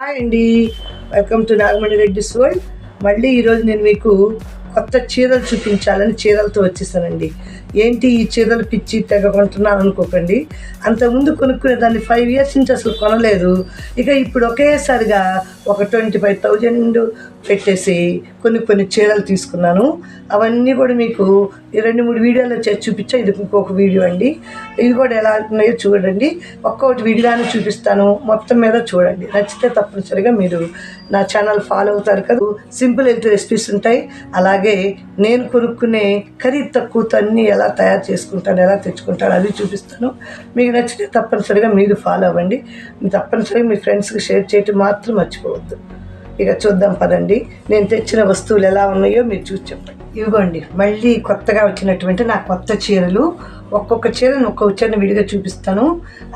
Hi అండి, welcome to Nagamani Reddy's world. మళ్ళీ ఈరోజు నేను మీకు కొత్త చీరలు చూపించాలని చీరలతో వచ్చేసానండి. ఏంటి ఈ చీరలు పిచ్చి తెగ కొంటున్నాను అనుకోకండి. అంతకుముందు కొనుక్కునే దాన్ని 5 years నుంచి అసలు కొనలేదు. ఇక ఇప్పుడు ఒకేసారిగా ఒక 25,000 పెట్టేసి కొన్ని చీరలు తీసుకున్నాను. అవన్నీ కూడా మీకు 2-3 వీడియోలో చేసి చూపించా. ఇది ఇంకొక వీడియో అండి. ఇది కూడా ఎలా ఉన్నాయో చూడండి. ఒక్కొక్కటి విడిగానే చూపిస్తాను, మొత్తం మీద చూడండి. నచ్చితే తప్పనిసరిగా మీరు నా ఛానల్ ఫాలో అవుతారు కదా. సింపుల్ హెల్త్ రెసిపీస్ ఉంటాయి. అలాగే నేను కొనుక్కునే ఖరీదు తక్కువతో అన్నీ ఎలా తయారు చేసుకుంటాను, ఎలా తెచ్చుకుంటాను అది చూపిస్తాను. మీకు నచ్చితే తప్పనిసరిగా మీరు ఫాలో అవ్వండి. తప్పనిసరిగా మీ ఫ్రెండ్స్కి షేర్ చేయటం మాత్రం మర్చిపోవద్దు. ఇక చూద్దాం పదండి. నేను తెచ్చిన వస్తువులు ఎలా ఉన్నాయో మీరు చూసి చెప్పండి. ఇదిగోండి, మళ్ళీ కొత్తగా వచ్చినటువంటి నా కొత్త చీరలు. ఒక్కొక్క చీరను ఒక్కొక్క విడిగా చూపిస్తాను.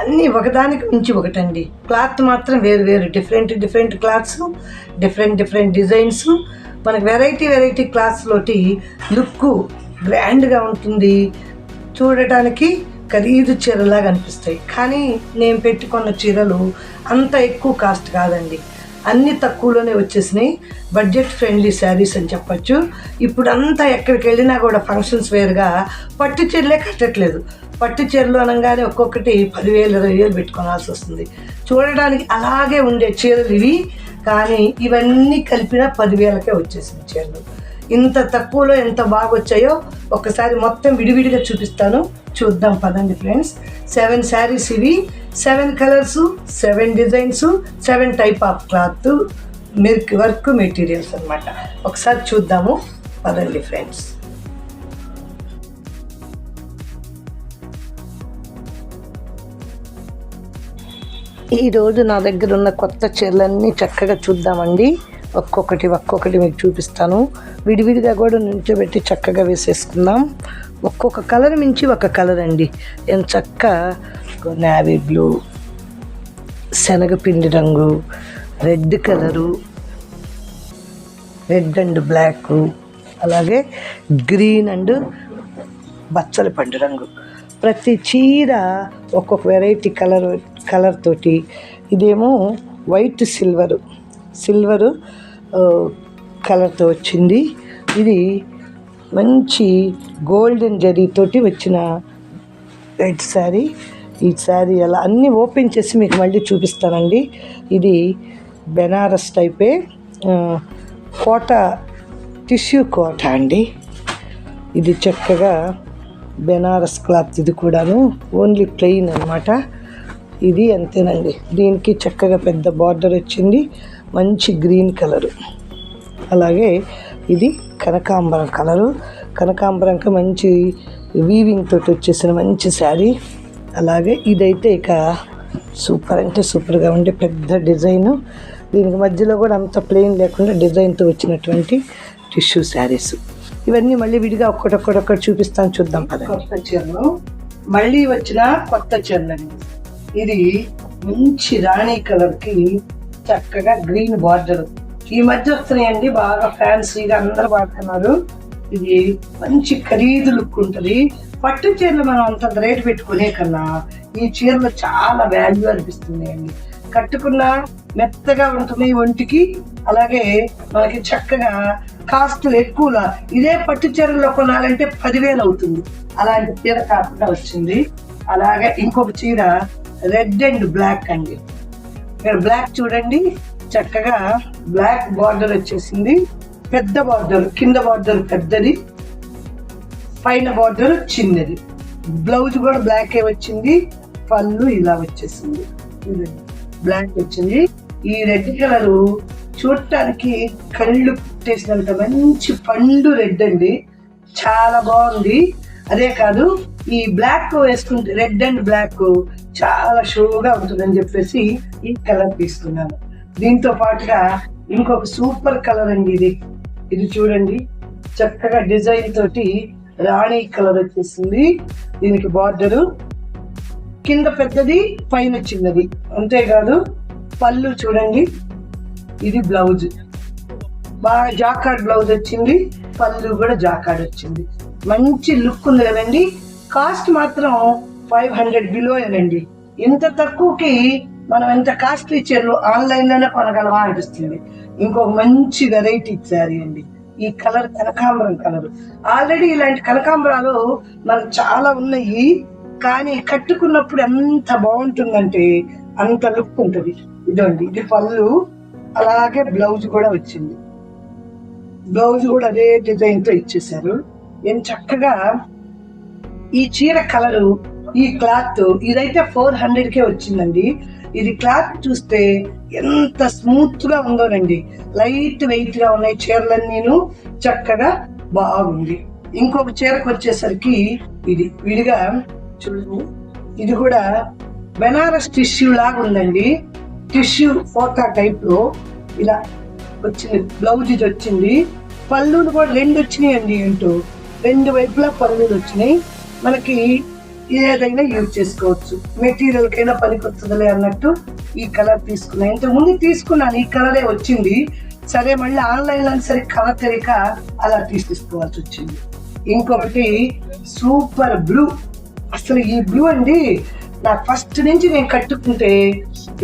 అన్నీ ఒకదానికి మించి ఒకటండి. క్లాత్ మాత్రం వేరు డిఫరెంట్ క్లాత్స్, డిఫరెంట్ డిజైన్స్. మనకు వెరైటీ క్లాత్స్లోటి లుక్ గ్రాండ్గా ఉంటుంది. చూడటానికి ఖరీదు చీరలాగా అనిపిస్తాయి. కానీ నేను పెట్టుకున్న చీరలు అంత ఎక్కువ కాస్ట్ కాదండి. అన్నీ తక్కువలోనే వచ్చేసినాయి. బడ్జెట్ ఫ్రెండ్లీ శారీస్ అని చెప్పచ్చు. ఇప్పుడు అంతా ఎక్కడికి వెళ్ళినా కూడా ఫంక్షన్స్ వేరుగా పట్టు చీరలే కట్టట్లేదు. పట్టు చీరలు అనగానే ఒక్కొక్కటి 10,000 20,000 పెట్టుకోవాల్సి వస్తుంది. చూడడానికి అలాగే ఉండే చీరలు ఇవి, కానీ ఇవన్నీ కలిపిన 10,000కే వచ్చేసింది చీరలు. ఇంత తక్కువలో ఎంత బాగా వచ్చాయో ఒకసారి మొత్తం విడివిడిగా చూపిస్తాను. చూద్దాం పదండి ఫ్రెండ్స్. 7 శారీస్ ఇవి, 7 colours, 7 designs, 7 type of cloth, work materials అనమాట. ఒకసారి చూద్దాము పదండి ఫ్రెండ్స్. ఈరోజు నా దగ్గర ఉన్న కొత్త చీరలన్నీ చక్కగా చూద్దామండి. ఒక్కొక్కటి మీకు చూపిస్తాను. విడివిడిగా కూడా నుంచోబెట్టి చక్కగా వేసేసుకుందాం. ఒక్కొక్క కలర్ మించి ఒక కలర్ అండి. ఎంత చక్క నేవీ బ్లూ, శనగపిండి రంగు, red colour, red and black, అలాగే గ్రీన్ అండ్ బచ్చల పండు రంగు. ప్రతి చీర ఒక్కొక్క వెరైటీ కలర్ తోటి. ఇదేమో వైట్ సిల్వరు కలర్తో వచ్చింది. ఇది మంచి గోల్డెన్ జరీతోటి వచ్చిన రెడ్ శారీ. ఈ శారీ అలా అన్నీ ఓపెన్ చేసి మీకు మళ్ళీ చూపిస్తానండి. ఇది బెనారస్ టైపే, కోట టిష్యూ కోట అండి. ఇది చక్కగా బెనారస్ క్లాత్. ఇది కూడాను ఓన్లీ ప్లెయిన్ అనమాట. ఇది అంతేనండి. దీనికి చక్కగా పెద్ద బార్డర్ వచ్చింది, మంచి గ్రీన్ కలరు. అలాగే ఇది కనకాంబరం కలరు. కనకాంబరంకి మంచి వీవింగ్ తోటి వచ్చేసిన మంచి శారీ. అలాగే ఇదైతే ఇక సూపర్ అంటే సూపర్గా ఉండే పెద్ద డిజైను. దీనికి మధ్యలో కూడా అంత ప్లెయిన్ లేకుండా డిజైన్తో వచ్చినటువంటి టిష్యూ శారీస్. ఇవన్నీ మళ్ళీ విడిగా ఒక్కటి చూపిస్తాను. చూద్దాం పద. కొత్త చీరలు మళ్ళీ వచ్చిన కొత్త చీరలండి. ఇది మంచి రాణి కలర్కి చక్కగా గ్రీన్ బార్డర్. ఈ మధ్య వస్తున్నాయండి, బాగా ఫ్యాన్సీగా అందరూ వాడుతున్నారు. ఇది మంచి ఖరీదు లుక్ ఉంటుంది. పట్టు చీరలు మనం అంత రేటు పెట్టుకునే కన్నా ఈ చీరలు చాలా వాల్యూ అనిపిస్తుంది అండి. కట్టుకున్న మెత్తగా ఉంటుంది ఒంటికి. అలాగే మనకి చక్కగా కాస్ట్ ఎక్కువలా. ఇదే పట్టు చీరల్లో కొనాలంటే 10,000 అవుతుంది. అలాంటి చీర కాకుండా వచ్చింది. అలాగే ఇంకొక చీర రెడ్ అండ్ బ్లాక్ అండి. ఇక్కడ బ్లాక్ చూడండి, చక్కగా బ్లాక్ బార్డర్ వచ్చేసింది. పెద్ద బార్డర్, కింద బార్డర్ పెద్దది, పైన బార్డర్ చిన్నది. బ్లౌజ్ కూడా బ్లాకే వచ్చింది. పళ్ళు ఇలా వచ్చేసింది, బ్లాక్ వచ్చింది. ఈ రెడ్ కలరు చూడటానికి కళ్ళు పుట్టేసినంత మంచి పండు రెడ్ అండి, చాలా బాగుంది. అదే కాదు, ఈ బ్లాక్ వేసుకుంటే రెడ్ అండ్ బ్లాక్ చాలా షోగా ఉంటుందని చెప్పేసి ఈ కలర్ తీసుకున్నాను. దీంతో పాటుగా ఇంకొక సూపర్ కలర్ అండి. ఇది చూడండి, చక్కగా డిజైన్ తోటి రాణి కలర్ వచ్చేసింది. దీనికి బార్డరు కింద పెద్దది, పైన చిన్నది. అంతేకాదు పళ్ళు చూడండి. ఇది బ్లౌజ్ బాగా జాకార్డ్ బ్లౌజ్ వచ్చింది. పళ్ళు కూడా జాకార్డ్ వచ్చింది. మంచి లుక్ ఉంది కదండి. కాస్ట్ మాత్రం 500 బిలోయేనండి. ఇంత తక్కువకి మనం ఎంత కాస్ట్లీ చీరలు ఆన్లైన్లోనే కొనగలమా అనిపిస్తుంది. ఇంకొక మంచి వెరైటీ శారీ అండి. ఈ కలర్ కనకాంబరం కలర్. ఆల్రెడీ ఇలాంటి కనకాంబరాలు మనకు చాలా ఉన్నాయి, కానీ కట్టుకున్నప్పుడు ఎంత బాగుంటుందంటే అంత లుక్ ఉంటుంది. ఇదండి, ఇది పళ్ళు, అలాగే బ్లౌజ్ కూడా వచ్చింది. బ్లౌజ్ కూడా అదే డిజైన్ తో ఇచ్చేసారు. నేను చక్కగా ఈ చీర కలరు, ఈ క్లాత్ ఇదైతే 400కే వచ్చిందండి. ఇది క్లాత్ చూస్తే ఎంత స్మూత్ గా ఉందోనండి. లైట్ వెయిట్ గా ఉన్నాయి చీరలన్నీను, చక్కగా బాగుంది. ఇంకొక చీరకు వచ్చేసరికి ఇది విడిగా చూడండి, ఇది కూడా బెనారస్ టిష్యూ లాగా ఉందండి. టిష్యూ ఫోటా టైప్ లో ఇలా వచ్చింది. బ్లౌజ్ ఇది వచ్చింది. పళ్ళులు కూడా 2 వచ్చినాయండి. ఏంటో 2 వైపులా పళ్ళులు వచ్చినాయి. మనకి ఏదైనా యూజ్ చేసుకోవచ్చు, మెటీరియల్ కైనా పనికొస్తుందిలే అన్నట్టు ఈ కలర్ తీసుకున్నా. ఇంతకుముందు తీసుకున్నాను, ఈ కలరే వచ్చింది. సరే మళ్ళీ ఆన్లైన్లో సరే కలర్ తెలియక అలా తీసుకోవాల్సి వచ్చింది. ఇంకొకటి సూపర్ బ్లూ. అసలు ఈ బ్లూ అండి నా ఫస్ట్ నుంచి నేను కట్టుకుంటే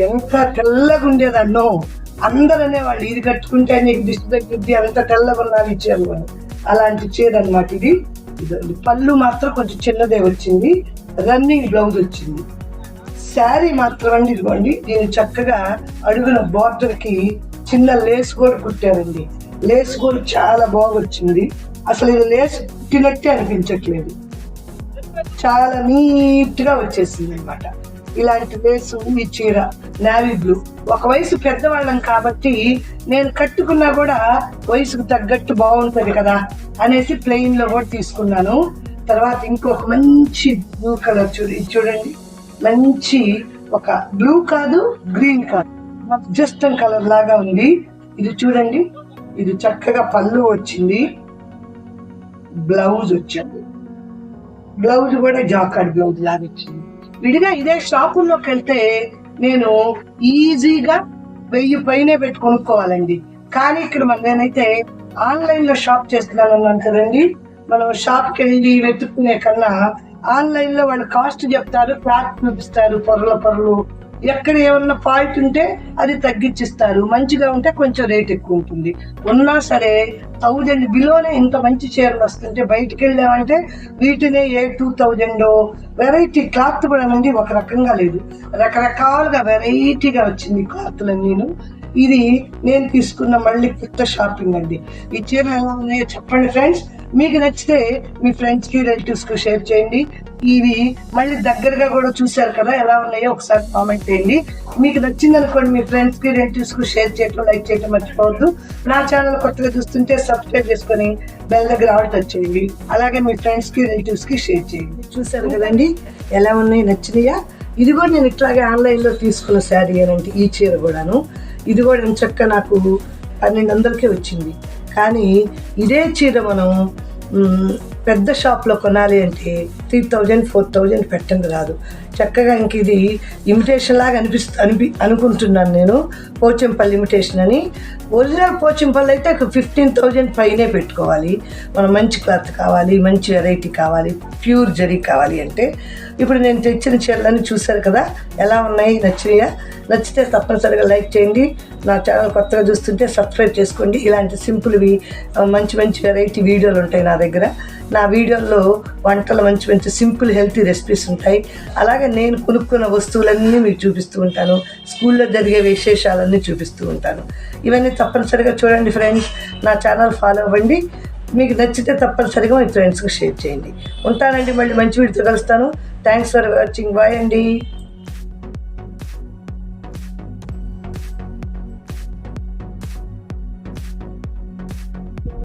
ఎంత తెల్లగా ఉండేదన్నో. అందరూ అనేవాళ్ళు ఇది కట్టుకుంటే నీకు దిష్టి తగ్గిద్ది, అంత తెల్లగా ఉన్నారు ఇచ్చారు వాళ్ళు. అలాంటి చీర అనమాట ఇది. ఇదండి, పళ్ళు మాత్రం కొంచెం చిన్నదే వచ్చింది. రన్నింగ్ బ్లౌజ్ వచ్చింది. శారీ మాత్రం అండి ఇదిగోండి, దీన్ని చక్కగా అడుగున బార్డర్ కి చిన్న లేస్ కూడా కుట్టారండి. లేస్ కూడా చాలా బాగా వచ్చింది. అసలు ఇది లేస్ కుట్టినట్టే అనిపించట్లేదు, చాలా నీట్ గా వచ్చేసింది అనమాట. ఇలాంటి లేసు ఈ చీర నావీ బ్లూ. ఒక వయసు పెద్దవాళ్ళం కాబట్టి నేను కట్టుకున్నా కూడా వయసుకు తగ్గట్టు బాగుంటది కదా అనేసి ప్లెయిన్ లో కూడా తీసుకున్నాను. తర్వాత ఇంకొక మంచి బ్లూ కలర్ చూడండి, మంచి ఒక బ్లూ కాదు గ్రీన్ కాదు, మధ్యస్థం కలర్ లాగా ఉంది. ఇది చూడండి, ఇది చక్కగా పళ్ళు వచ్చింది, బ్లౌజ్ వచ్చింది. బ్లౌజ్ కూడా జాకార్డ్ బ్లౌజ్ లాగా వచ్చింది. విడిగా ఇదే షాపుల్లోకి వెళ్తే నేను ఈజీగా 1000 పైనే పెట్టి కొనుక్కోవాలండి. కానీ ఇక్కడ నేనైతే ఆన్లైన్ లో షాప్ చేస్తున్నాను అన్నాను కదండి. మనం షాప్కి వెళ్ళి వెతుక్కునే కన్నా ఆన్లైన్ లో వాళ్ళు కాస్ట్ చెప్తారు, క్లాత్ చూపిస్తారు, పొరలు ఎక్కడ ఏమన్నా ఫాల్ట్ ఉంటే అది తగ్గించిస్తారు. మంచిగా ఉంటే కొంచెం రేట్ ఎక్కువ ఉంటుంది. ఉన్నా సరే 1000 బిలోనే ఇంత మంచి చీరలు వస్తుంటే బయటికి వెళ్ళామంటే వీటినే 2000. వెరైటీ క్లాత్ కూడా అండి ఒక రకంగా లేదు, రకరకాలుగా వెరైటీగా వచ్చింది క్లాత్లన్నీను. ఇది నేను తీసుకున్న మళ్ళీ కొత్త షాపింగ్ అండి. ఈ చీరలు ఎలా ఉన్నాయో చెప్పండి ఫ్రెండ్స్. మీకు నచ్చితే మీ ఫ్రెండ్స్ కి రిలేటివ్స్ కి షేర్ చేయండి. ఇవి మళ్ళీ దగ్గరగా కూడా చూశారు కదా, ఎలా ఉన్నాయో ఒకసారి కామెంట్ చేయండి. మీకు నచ్చింది అనుకోండి, మీ ఫ్రెండ్స్ కి రిలేటివ్స్ కి షేర్ చేయడం, లైక్ చేయడం మర్చిపోవద్దు. నా ఛానల్ కొత్తగా చూస్తుంటే సబ్స్క్రైబ్ చేసుకొని బెల్ దగ్గర ఆల్ టచ్ చేయండి. అలాగే మీ ఫ్రెండ్స్ కి రిలేటివ్స్ కి షేర్ చేయండి. చూసారు కదండి ఎలా ఉన్నాయి, నచ్చినాయా? ఇది కూడా నేను ఇట్లాగే ఆన్లైన్ లో తీసుకున్న శారీ అనంటే ఈ చీర కూడాను. ఇది కూడా చక్కగా నాకు 1200కే వచ్చింది. కానీ ఇదే చీర మనం పెద్ద షాప్లో కొనాలి అంటే 3000, 4000 పెట్టండి రాదు. చక్కగా ఇంక ఇది ఇమిటేషన్ లాగా అనుకుంటున్నాను నేను, పోచంపల్లి ఇమిటేషన్ అని. ఒరిజినల్ పోచంపల్లి అయితే 15,000 పైనే పెట్టుకోవాలి. మనం మంచి క్లాత్ కావాలి, మంచి వెరైటీ కావాలి, ప్యూర్ జరీ కావాలి అంటే. ఇప్పుడు నేను తెచ్చిన చీరలన్నీ చూశారు కదా ఎలా ఉన్నాయి, నచ్చినాయా? నచ్చితే తప్పనిసరిగా లైక్ చేయండి. నా ఛానల్ కొత్తగా చూస్తుంటే సబ్స్క్రైబ్ చేసుకోండి. ఇలాంటి సింపుల్వి మంచి మంచి వెరైటీ వీడియోలు ఉంటాయి నా దగ్గర. నా వీడియోల్లో వంటలు మంచి సింపుల్ హెల్తీ రెసిపీస్ ఉంటాయి. అలాగే నేను కొనుక్కున్న వస్తువులన్నీ మీకు చూపిస్తూ ఉంటాను. స్కూల్లో జరిగే విశేషాలన్నీ చూపిస్తూ ఉంటాను. ఇవన్నీ తప్పనిసరిగా చూడండి ఫ్రెండ్స్. నా ఛానల్ ఫాలో అవ్వండి. మీకు నచ్చితే తప్పనిసరిగా మీ ఫ్రెండ్స్కి షేర్ చేయండి. ఉంటానండి, మళ్ళీ మంచి వీడియోతో కలుస్తాను. Thanks for watching. బాయ్ అండి.